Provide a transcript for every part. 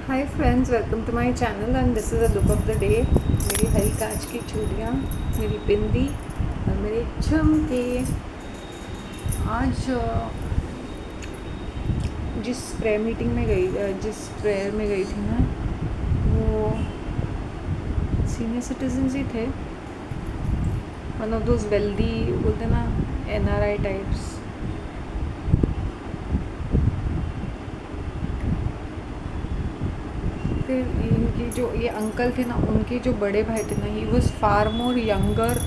Hi friends, welcome to my channel and this is the look of the day. मेरी हरी कांच की चूड़ियाँ, मेरी बिंदी और मेरे झुमके। आज जिस प्रेयर मीटिंग में गई जिस प्रेयर में गई थी मैं, वो सीनियर सिटीजन्स ही थे। वन ऑफ दोज वेल्दी बोलते ना, NRI टाइप्स। फिर इनकी जो ये अंकल थे ना, उनके जो बड़े भाई थे ना, he was far more younger,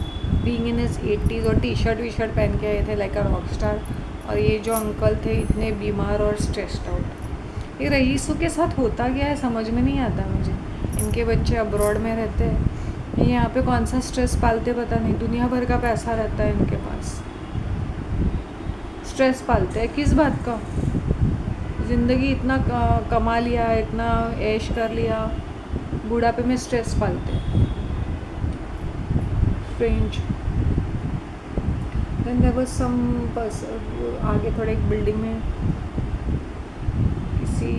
being in his 80s, और टी शर्ट पहन के आए थे लाइक अ रॉक स्टार। और ये जो अंकल थे इतने बीमार और स्ट्रेस्ड आउट। ये रईसों के साथ होता क्या है समझ में नहीं आता मुझे। इनके बच्चे अब्रॉड में रहते हैं, ये यहाँ पे कौन सा स्ट्रेस पालते पता नहीं। दुनिया भर का पैसा रहता है इनके पास, स्ट्रेस पालते हैं किस बात का। ज़िंदगी इतना कमा लिया, इतना ऐश कर लिया, बुढ़ापे में स्ट्रेस पालते। Strange. Then there was some आगे थोड़े एक बिल्डिंग में किसी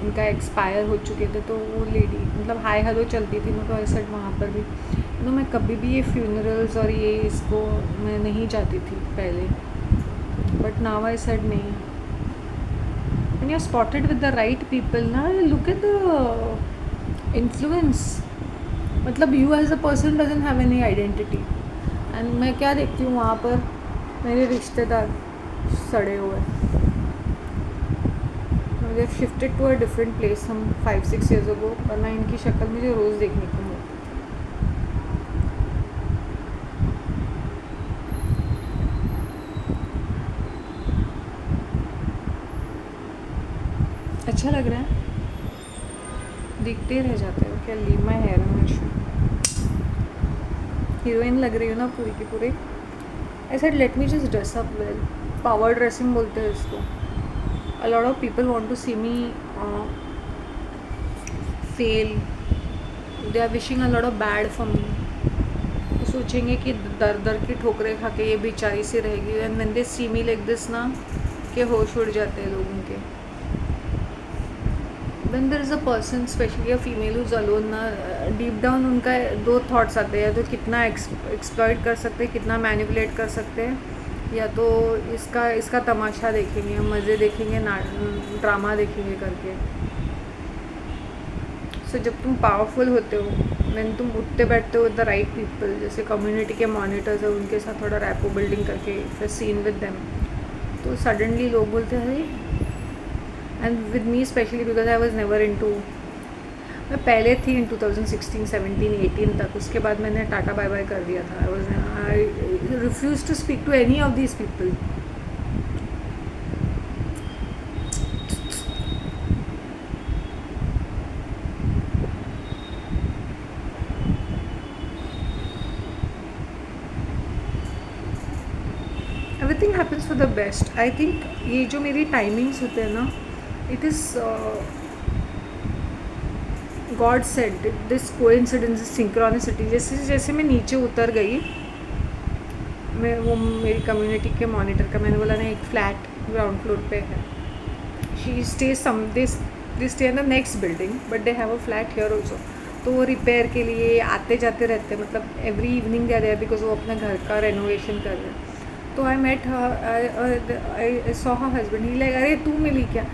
इनका एक्सपायर हो चुके थे, तो वो लेडी मतलब हाय हेलो चलती थी ना, तो ऐसा वहाँ पर भी तो मैं कभी भी ये फ्यूनरल्स और ये इसको मैं नहीं जाती थी पहले, बट नाउ आई सेड नहीं। When you're spotted with the right people ना, look at the influence. मतलब you as a person doesn't have any identity. And मैं क्या देखती हूँ वहाँ पर, मेरे रिश्तेदार सड़े हुए। मुझे shifted to a different place हम 5-6 years ago, वरना इनकी शक्ल मुझे रोज़ देखने को मिलती। अच्छा लग रहा है, दिखते रह जाते हो क्या। Leave my hair on show. Heroine लग रही हो ना पूरी की पूरी। I said let me just dress up well. Power dressing बोलते हैं इसको। A lot of people want to see me fail, they are wishing a lot of bad for me. वो सोचेंगे कि दर दर की ठोकरें खा के ये बेचारी सी रहेगी, and when they see me like this ना, के होश उड़ जाते हैं लोगों के। When there is a person, especially a female who's alone ना, डीप डाउन उनका दो थॉट्स आते हैं, तो कितना एक्सप्लॉइट कर सकते हैं, कितना मैनिपुलेट कर सकते हैं, या तो इसका तमाशा देखेंगे, मज़े देखेंगे, ड्रामा देखेंगे करके। सो जब तुम पावरफुल होते हो, when तुम उठते बैठते हो विद द राइट पीपल, जैसे कम्युनिटी के मॉनिटर्स है, उनके साथ थोड़ा रैपो बिल्डिंग करके फिर सीन विद देम, तो सडनली लोग बोलते हैं अरे। And with me specially because I was never into, मैं पहले थी इन 2016, 17, 18 तक। उसके बाद मैंने टाटा बाय बाय कर दिया था। I refuse to speak to any of these people. Everything happens for the best. I think ये जो मेरी टाइमिंग्स होते हैं ना, it is God said this coincidence, synchronicity. जैसे जैसे मैं नीचे उतर गई, मैं वो मेरी कम्युनिटी के मॉनिटर का, मैंने बोला ना एक फ्लैट ग्राउंड फ्लोर पे है। She stay they stay in the next building, but they have a flat here also. तो वो रिपेयर के लिए आते जाते रहते हैं, मतलब every evening they are there because वो अपने घर का रेनोवेशन कर रहे हैं। तो I met I saw her husband, he like अरे तू मिली क्या,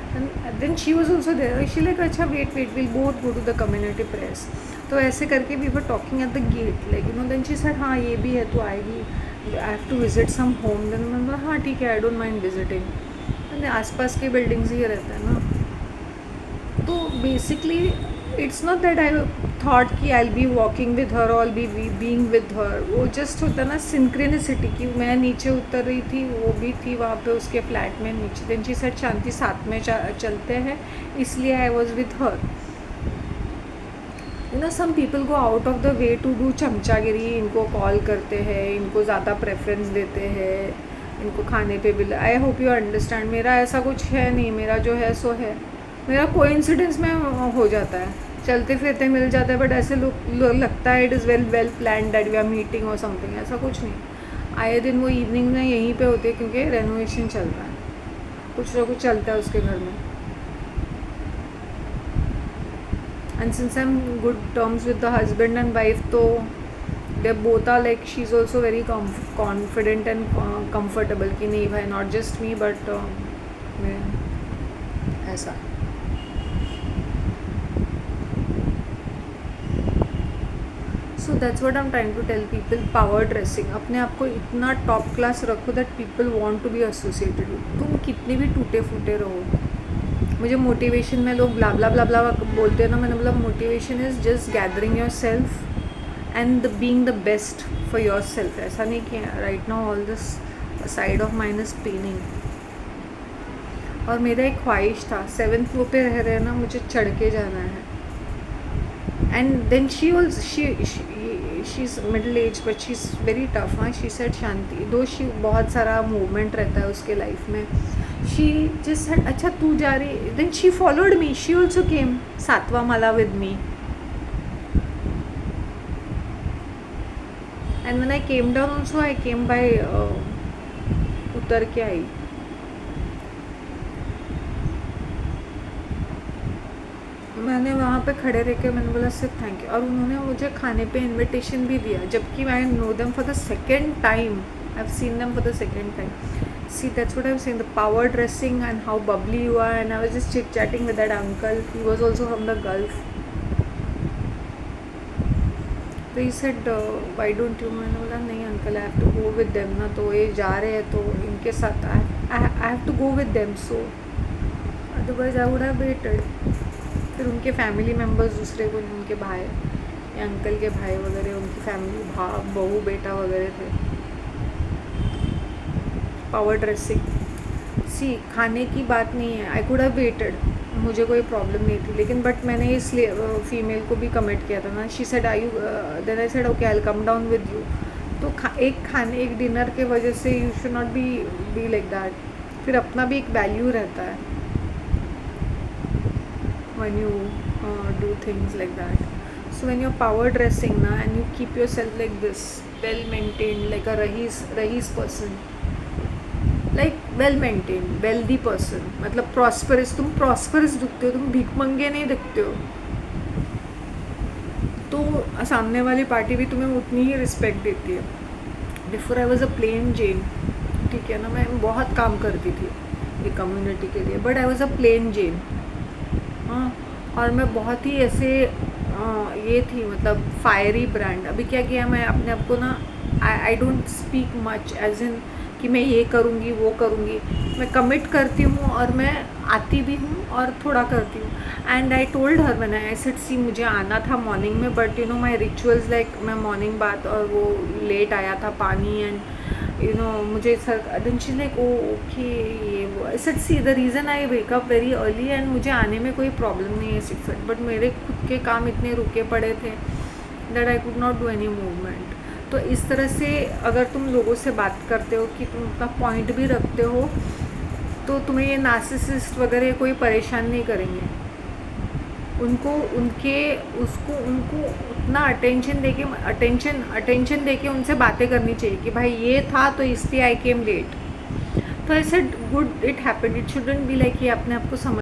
then she was also there. She like अच्छा wait will both go to the community press. तो ऐसे करके we were talking at the gate, like you know. Then she said हाँ ये भी है, तो आएगी, I have to visit some home. देन मैंने बोला हाँ ठीक है, आई डोंट माइंड विजिटिंग। आसपास के बिल्डिंग्स ही रहते हैं ना। तो basically it's not that I thought कि आई बी वॉकिंग विद हर और बी बीइंग विद हर। वो जस्ट होता ना सिंक्रेनिसिटी, कि मैं नीचे उतर रही थी, वो भी थी वहाँ पे उसके फ्लैट में नीचे। देन शी सेड शांति साथ में चलते हैं, इसलिए I was with her. You know some people go out of the way to do चमचागिरी। इनको कॉल करते हैं, इनको ज़्यादा प्रेफरेंस देते हैं, इनको खाने पे भी। I hope you understand. मेरा ऐसा कुछ है नहीं, मेरा जो है सो है। मेरा कोइंसिडेंस में हो जाता है, चलते फिरते मिल जाता है, बट ऐसे लगता है it is well plan that we are meeting और समथिंग। ऐसा कुछ नहीं। आए दिन वो इवनिंग में यहीं पे होते हैं, क्योंकि रेनोवेशन चल रहा है, कुछ ना कुछ चलता है उसके घर में। and since I'm good terms with the husband and wife, तो they both are like, she's also very confident and comfortable कि नहीं भाई, not just me but मैं ऐसा. So that's what I'm trying to tell people. Power dressing, अपने आप को इतना टॉप क्लास रखो that people want to be associated with. तुम कितने भी टूटे फूटे रहो. मुझे मोटिवेशन में लोग ब्ला ब्ला ब्ला ब्ला बोलते हैं ना, मैंने बोला motivation is just gathering your self and being the best for your self. ऐसा नहीं कि right now all this side of mine is Penning. और मेरा एक ख्वाहिश था 7th फ्लोर पे रह रहे ना, मुझे चढ़ के जाना है. And then she is middle age but she is very tough. हाँ, she said Shanti, though she बहुत सारा मूवमेंट रहता है उसके लाइफ में. शी जस्ट सेड अच्छा तू जा रही. Then she followed me, she also came 7वां माला with me. And when I came down also I came by उतर के आई. मैंने वहाँ पे खड़े रह के मैंने बोला सिर्फ थैंक यू. और उन्होंने मुझे खाने पे इनविटेशन भी दिया, जबकि I know them for the second time. I have seen them for the second time. See, that's what I'm saying, the power dressing and how bubbly you are. And I was just chit chatting with that uncle. He was also from the Gulf. So he said, why don't you? मैंने बोला नहीं uncle, I have to go with them ना. तो ये जा रहे हैं तो इनके साथ I have to go with them. So otherwise I would have waited. फिर उनके फैमिली मेम्बर्स दूसरे को, उनके भाई या अंकल के भाई वगैरह, उनकी फैमिली बहू बेटा वगैरह थे. पावर ड्रेसिंग, सी खाने की बात नहीं है. आई कुड हैव वेटेड, मुझे कोई प्रॉब्लम नहीं थी. लेकिन बट मैंने इस फीमेल को भी कमिट किया था ना. She said I you, then I said okay I will come down with you. तो एक डिनर के वजह से you should not be like that. फिर अपना भी एक वैल्यू रहता है when you do things like that. So when you are power dressing ना and you keep yourself like this, well maintained, like a रईस person, like well maintain wealthy person. मतलब prosperous, तुम prosperous दिखते हो, तुम भीखमंगे नहीं दिखते हो. तो सामने वाली पार्टी भी तुम्हें उतनी ही रिस्पेक्ट देती है. Before I was a plain Jane, ठीक है ना, मैं बहुत काम करती थी ये कम्युनिटी के लिए, but I was a plain Jane. हाँ, और मैं बहुत ही ऐसे ये थी, मतलब फायरी ब्रांड. अभी क्या किया मैं अपने आप को ना, I don't speak much as in कि मैं ये करूँगी वो करूँगी. मैं कमिट करती हूँ और मैं आती भी हूँ और थोड़ा करती हूँ. एंड आई टोल्ड हर, मैंने ऐसे सी मुझे आना था मॉर्निंग में, but you know my rituals like मैं मॉर्निंग बात और वो लेट आया था पानी एंड यू नो मुझे sir then she like okay ये वो. I said see the reason I wake up very early and मुझे आने में कोई प्रॉब्लम नहीं है 6 बजे, बट मेरे खुद के काम इतने रुके पड़े थे that I could not do any movement. तो इस तरह से अगर तुम लोगों से बात करते हो कि तुम अपना पॉइंट भी रखते हो, तो तुम्हें ये नार्सिसिस्ट वगैरह कोई परेशान नहीं करेंगे. उनको उतना अटेंशन देके उनसे बातें करनी चाहिए कि भाई ये था तो इसलिए आई केम लेट. तो I said good, it happened, it shouldn't be like. ये अपने आप को समझ